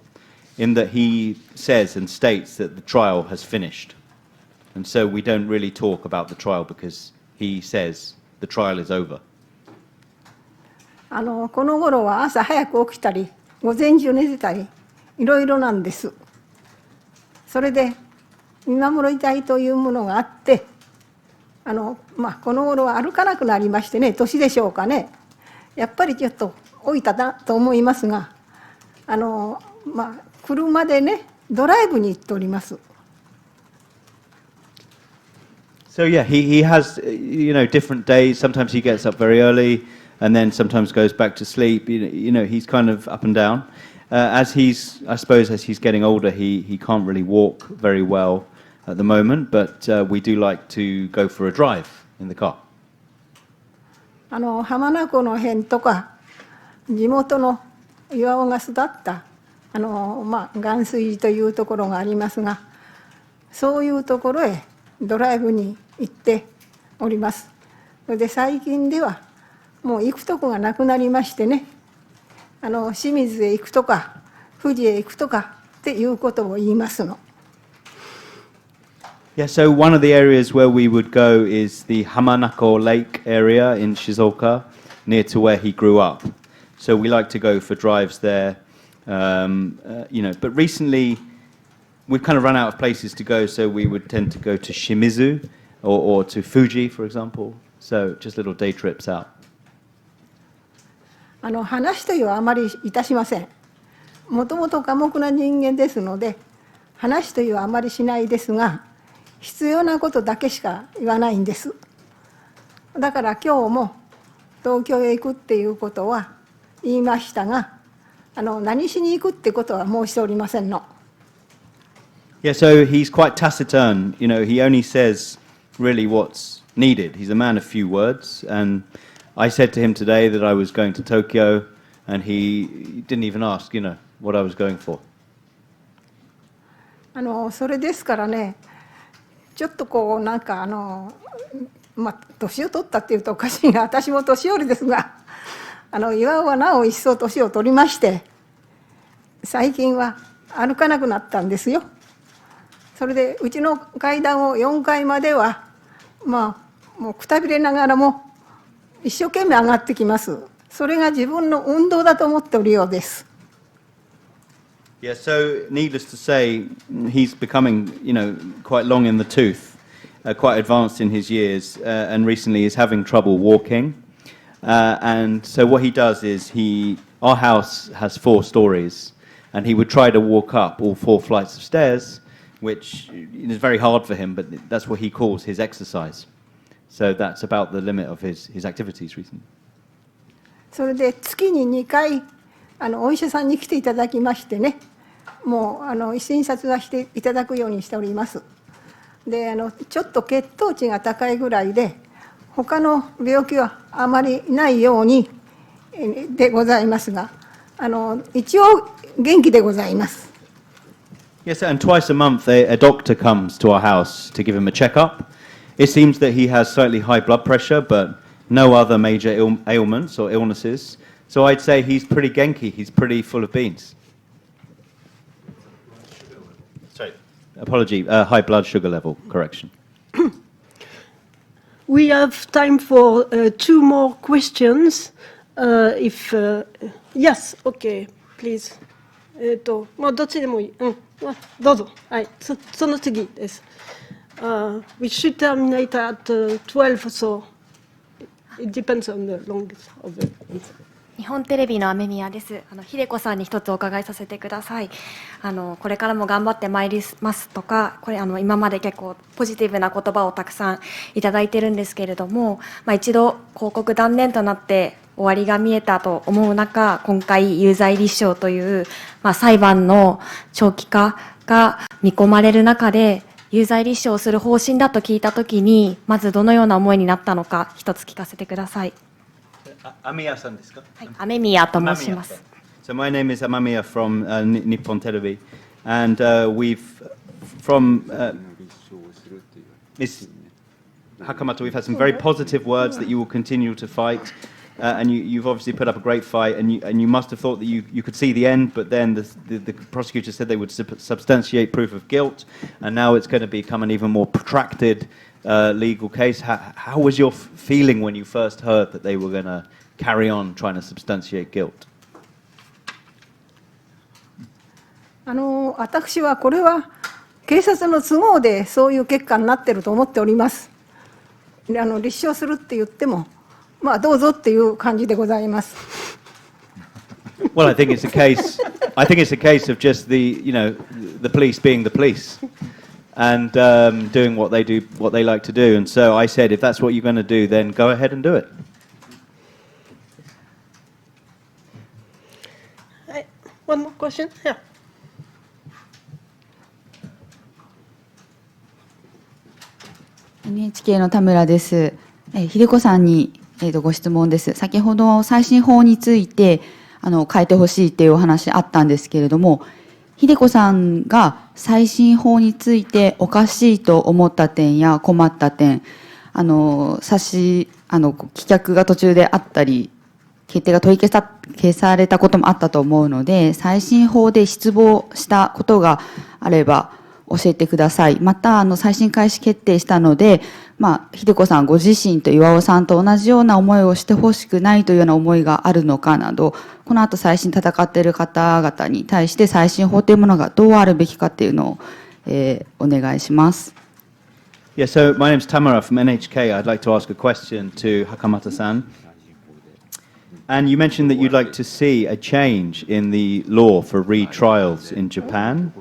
in that he says and states that the trial has finished. And so we don't really talk about the trial because he says the trial is over. この頃は朝早く起きたり、午前中寝てたり、いろいろなんです。それで見守りたいというものがあって、この頃は歩かなくなりましてね、年でしょうかね。やっぱりちょっと老いたなと思いますが、車でね、ドライブに行っております。So yeah, he has different days. Sometimes he gets up very early, and then sometimes goes back to sleep. He's kind of up and down. I suppose as he's getting older, he can't really walk very well at the moment, but we do like to go for a drive in the car. 浜名湖の辺とか地元の岩尾が育った岩水寺というところがありますが、そういうところへドライブに行っております。それで最近ではもう行くとこがなくなりましてね、清水へ行くとか富士へ行くとかっていうことを言いますの。Yeah, so one of the areas where we would go is the Hamanako Lake area in Shizuoka, near to where he grew up. So we like to go for drives there, but recently we've kind of run out of places to go, so we would tend to go to Shimizu or to Fuji, for example. So just little day trips out. 話というはあまりいたしません。もともと寡黙な人間ですので、話というはあまりしないですが、必要なことだけしか言わないんです。だから今日も東京へ行くっていうことは言いましたが、何しに行くってことは申しておりませんの。Yeah, so he's quite taciturn. You know, he only says really what's needed. He's a man of few words, and I said to him today that I was going to Tokyo, and he didn't even ask, what I was going for. それですからね、ちょっとこうなんか年を取ったっていうとおかしいな、私も年寄りですが、岩尾はなお一層年を取りまして、最近は歩かなくなったんですよ。それでうちの階段を4階まではもうくたびれながらも一生懸命上がってきます。それが自分の運動だと思っておるようです。Yeah, so needless to say, he's becoming, quite long in the tooth, quite advanced in his years, and recently is having trouble walking. And so what he does is our house has 4 stories, and he would try to walk up all 4 flights of stairs, which is very hard for him, but that's what he calls his exercise. So that's about the limit of his activities recently. それで月に2回お医者さんに来ていただきましてね、もう診察はしていただくようにしております。でちょっと血糖値が高いぐらいで他の病気はあまりないようにでございますが、一応元気でございます。Yes, and twice a month a doctor comes to our house to give him a checkup. It seems that he has slightly high blood pressure, but no other major ailments or illnesses. So I'd say he's pretty genki, he's pretty full of beans. Sorry, apology, high blood sugar level, correction. We have time for 2 more questions. Yes, okay, please. どっちでもいい。どうぞ。はい、その次です。We should terminate at 12, so it depends on the longest of the answer. 日本テレビの雨宮です。秀子さんに一つお伺いさせてください。これからも頑張ってまいりますとか、これ今まで結構ポジティブな言葉をたくさんいただいてるんですけれども、一度広告断念となって終わりが見えたと思う中、今回有罪立証という、裁判の長期化が見込まれる中で、有罪立証をする方針だと聞いたときに、まずどのような思いになったのか、一つ聞かせてください。Amemiyaさんですか？はい、雨宮と申します。So my name is Amemiya from Nippon Television, and we've from Miss Hakamata, we've had some very positive words that you will continue to fight, and you've obviously put up a great fight, and you must have thought that you could see the end, but then the prosecutor said they would substantiate proof of guilt, and now it's going to become an even more protracted legal case. How was your feeling when you first heard that they were going to carry on trying to substantiate guilt? 私はこれは警察の都合でそういう結果になっていると思っております。立証するって言っても、どうぞっていう感じでございます。Well, I think it's a case. I think it's a case of just the police being the police. And doing what they do, what they like to do. And so I said, if that's what you're going to do, then go ahead and do it. One more question? Yeah. NHK の田村です。秀子さんに、ご質問です。先ほど再審法について変えてほしいっていうお話あったんですけれども、秀子さんが再審法についておかしいと思った点や困った点、棄却が途中であったり、決定が取り消されたこともあったと思うので、再審法で失望したことがあれば教えてください。また、再審開始決定したので、秀子さんご自身と巌さんと同じような思いをしてほしくないというような思いがあるのかなど、この後再審戦っている方々に対して再審法というものがどうあるべきかというのを、お願いします。Yeah, so my name is Tamara from NHK. I'd like to ask a question to Hakamata-san. And you mentioned that you'd like to see a change in the law for retrials in Japan.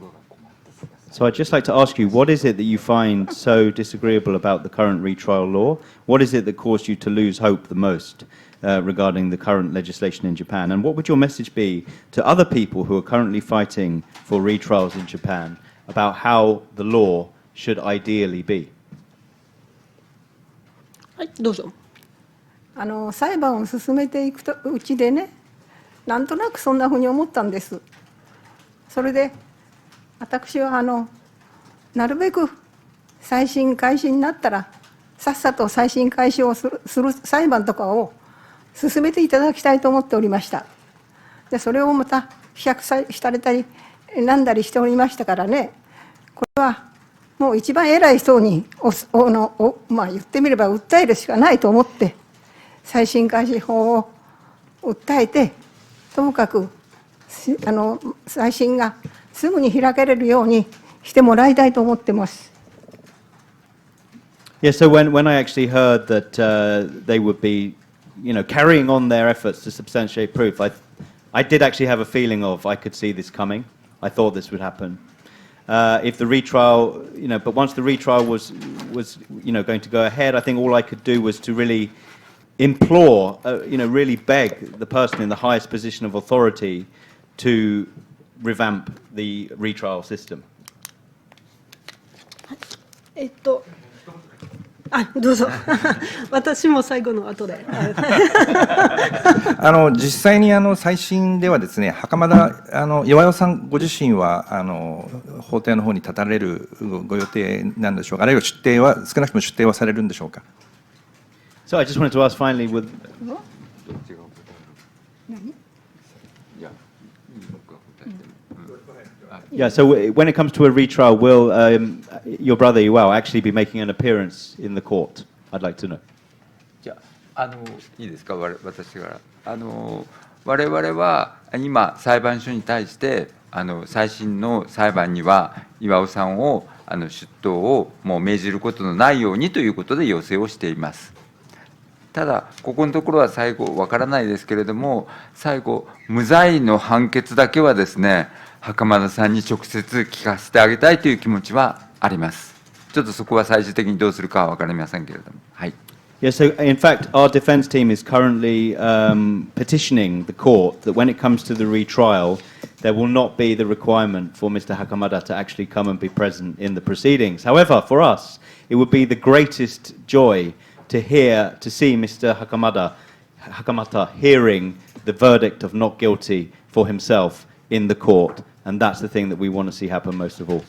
So I'd just like to ask you, what is it that you find so disagreeable about the current retrial law? What is it that caused you to lose hope the most regarding the current legislation in Japan? And what would your message be to other people who are currently fighting for retrials in Japan about how the law should ideally be? はい、どうぞ。裁判を進めていくうちでね、なんとなくそんなふうに思ったんです。それで私はなるべく再審開始になったらさっさと再審開始をする裁判とかを進めていただきたいと思っておりました。でそれをまた飛躍されたりなんだりしておりましたからね、これはもう一番偉い人に言ってみれば訴えるしかないと思って再審開始法を訴えて、ともかく再審がすぐに開けれるようにしてもらいたいと思ってます。Yeah, so when I actually heard that they would be, carrying on their efforts to substantiate proof, I did actually have a feeling of I could see this coming. I thought this would happen. If the retrial, but once the retrial was going to go ahead, I think all I could do was to really implore, really beg the person in the highest position of authority to revamp the retrial system. どうぞ。私も最後の後で。実際に再審ではですね、袴田巌さんご自身は法廷の方に立たれるご予定なんでしょうか。あるいは出廷は少なくとも出廷はされるんでしょうか。So I just wanted to ask finally with. Yeah, so when it comes to a retrial, will your brother Iwao actually be making an appearance in the court? I'd like to know. じゃあ、いいですか、私から。我々は今、裁判所に対して、再審の裁判には、巌さんを出頭をもう命じることのないようにということで要請をしています。ただ、ここのところは最後、わからないですけれども、最後、無罪の判決だけはですね、袴田さんに直接聞かせてあげたいという気持ちはあります。ちょっとそこは最終的にどうするかは分かりませんけれども。はい。Yeah, so in fact, our defense team is currently petitioning the court that when it comes to the retrial, there will not be the requirement for Mr. Hakamada to actually come and be present in the proceedings. However, for us, it would be the greatest joy to see Mr. Hakamata hearing the verdict of not guilty for himself in the court, and that's the thing that we want to see happen most of all.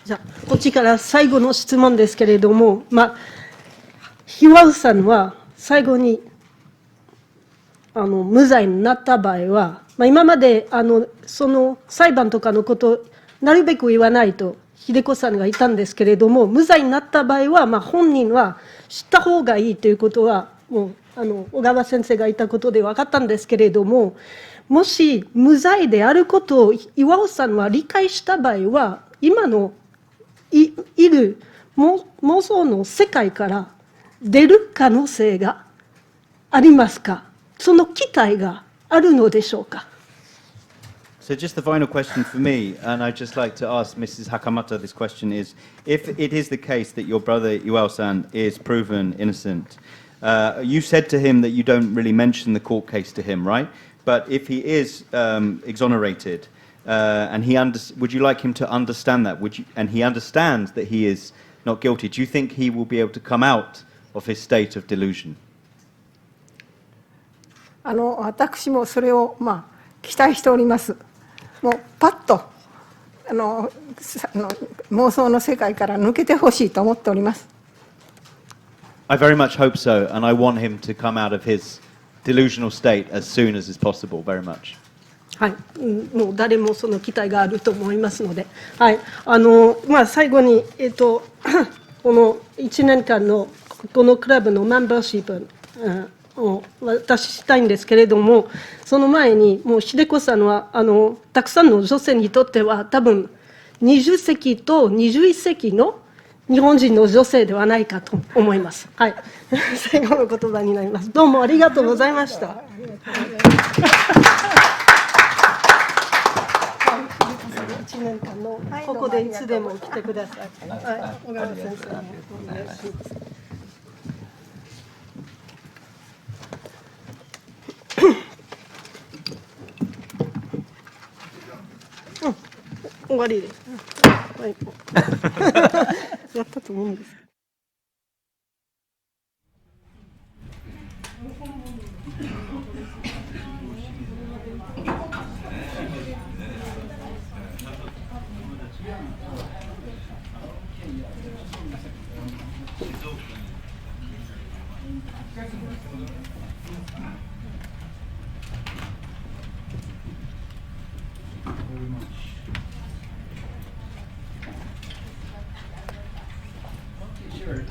じゃあこっちから最後の質問ですけれども、巌さんは最後に無罪になった場合は、今までその裁判とかのことなるべく言わないと秀子さんが言ったんですけれども、無罪になった場合は、本人は知った方がいいということはもう小川先生が言ったことで分かったんですけれども、もし無罪であることを巌さんは理解した場合は、今のいる妄想の世界から出る可能性がありますか？その期待があるのでしょうか？ So just the final question for me, and I'd just like to ask Mrs. Hakamata this question is, if it is the case that your brother Iwao-san is proven innocent, you said to him that you don't really mention the court case to him, right? But if he is exonerated, and would you like him to understand that? And he understands that he is not guilty, do you think he will be able to come out of his state of delusion? 私もそれを期待しております。もうパッと妄想の世界から抜けてほしいと思っております。I very much hope so, and I want him to come out of his delusional state as soon as is possible, very much. はい、もう誰もその期待があると思いますので、はい、最後に、この1年間のこのクラブのメンバーシップを渡したいんですけれども、その前に、もう秀子さんはたくさんの女性にとっては、多分20世紀と21世紀の日本人の女性ではないかと思います。はい、最後の言葉になります。どうもありがとうございました。1年間のここでいつでも来てください。はい、小川先生もお願いします。終わりです。はい、やったと思うんです。Sure.